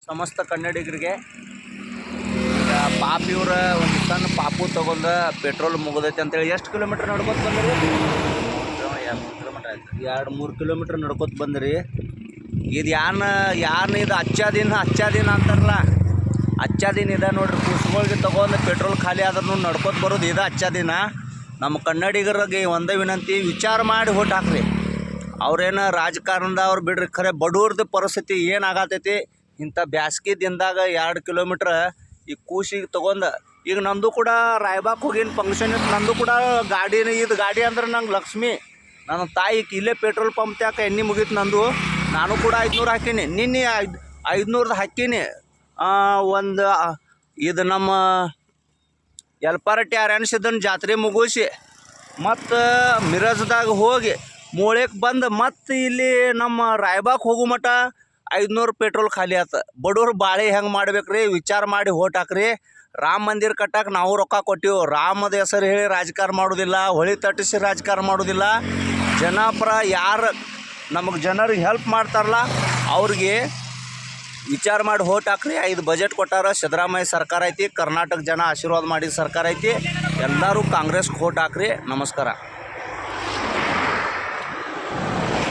ಸಮಸ್ತ ಕನ್ನಡಿಗರಿಗೆ ಈಗ ಪಾಪ ಇವ್ರ ಒಂದು ಸಣ್ಣ ಪಾಪು ತಗೊಂಡ ಪೆಟ್ರೋಲ್ ಮುಗಿದೈತೆ ಅಂತೇಳಿ ಎಷ್ಟು ಕಿಲೋಮೀಟ್ರ್ ನಡ್ಕೊತ ಬಂದ್ರಿ? 2-3 ಕಿಲೋಮೀಟ್ರ್ ಆಯ್ತು. 2-3 ಕಿಲೋಮೀಟ್ರ್ ನಡ್ಕೊತ ಬಂದ್ರಿ. ಇದು ಯಾನ್ ಇದು ಅಚ್ಚ ದಿನ ಅಂತಾರಲ್ಲ, ಅಚ್ಚ ದಿನ ಇದೆ ನೋಡ್ರಿ. ಕುಸ್ಗಳಿಗೆ ತಗೊಂಡು ಪೆಟ್ರೋಲ್ ಖಾಲಿ ಆದ್ರೂ ನಡ್ಕೊತ ಬರೋದು ಇದು ಅಚ್ಚ ದಿನ. ನಮ್ಮ ಕನ್ನಡಿಗರಿಗೆ ಒಂದೇ ವಿನಂತಿ, ವಿಚಾರ ಮಾಡಿ ಓಟ್ ಹಾಕ್ರಿ. ಅವ್ರೇನು ರಾಜಕಾರಣದವ್ರು ಬಿಡ್ರಿ, ಖರೆ ಬಡವ್ರದ್ದು ಪರಿಸ್ಥಿತಿ ಏನಾಗತೈತಿ. ಇಂಥ ಬ್ಯಾಸ್ಗೆ ದಿನದಾಗ 2 ಕಿಲೋಮೀಟ್ರ್ ಈ ಕೂಸಿಗೆ ತೊಗೊಂಡು, ಈಗ ನಂದು ಕೂಡ ರಾಯಬಾಗ್ ಹೋಗಿನ ಫಂಕ್ಷನ್ ಇತ್ತು. ನಂದು ಕೂಡ ಇದು ಗಾಡಿ ಅಂದ್ರೆ ನಂಗೆ ಲಕ್ಷ್ಮಿ, ನನ್ನ ತಾಯಿ ಇಲ್ಲೇ ಪೆಟ್ರೋಲ್ ಪಂಪ್ ತ್ಯಾಕ ಎಣ್ಣೆ ಮುಗೀತು ನಂದು. ನಾನು ಕೂಡ 500 ಹಾಕೀನಿ. ನಿನ್ನೆ 500 ಹಾಕೀನಿ. ಒಂದು ಇದು ನಮ್ಮ ಯಲ್ಪಾರಟ್ಟಿ ಅರಣ್ಯಸಿದ್ದನ ಜಾತ್ರೆ ಮುಗಿಸಿ ಮತ್ತು ಮಿರಜ್ದಾಗ ಹೋಗಿ ಮೂಳೆಗೆ ಬಂದು ಮತ್ತು ಇಲ್ಲಿ ನಮ್ಮ ರಾಯಬಾಗ್ ಹೋಗೋ ಮಟ 500 ಪೆಟ್ರೋಲ್ ಖಾಲಿ ಆತ. ಬಡವ್ರು ಬಾಳೆ ಹೆಂಗೆ ಮಾಡ್ಬೇಕ್ರಿ? ವಿಚಾರ ಮಾಡಿ ಓಟ್ ಹಾಕ್ರಿ. ರಾಮ ಮಂದಿರ ಕಟ್ಟಕ್ಕೆ ನಾವು ರೊಕ್ಕ ಕೊಟ್ಟಿವು. ರಾಮದ ಹೆಸರು ಹೇಳಿ ರಾಜಕಾರಣ ಮಾಡೋದಿಲ್ಲ, ಹೊಳಿ ತಟ್ಟಿಸಿ ರಾಜಕಾರಣ ಮಾಡೋದಿಲ್ಲ. ಜನಪರ ಯಾರು ನಮಗೆ ಜನರಿಗೆ ಹೆಲ್ಪ್ ಮಾಡ್ತಾರಲ್ಲ ಅವ್ರಿಗೆ ವಿಚಾರ ಮಾಡಿ ಓಟ್ ಹಾಕ್ರಿ. 5 ಬಜೆಟ್ ಕೊಟ್ಟಾರ. ಸಿದ್ದರಾಮಯ್ಯ ಸರ್ಕಾರ ಐತಿ, ಕರ್ನಾಟಕ ಜನ ಆಶೀರ್ವಾದ ಮಾಡಿದ ಸರ್ಕಾರ ಐತಿ. ಎಲ್ಲರೂ ಕಾಂಗ್ರೆಸ್ಗೆ ಓಟ್ ಹಾಕ್ರಿ. ನಮಸ್ಕಾರ.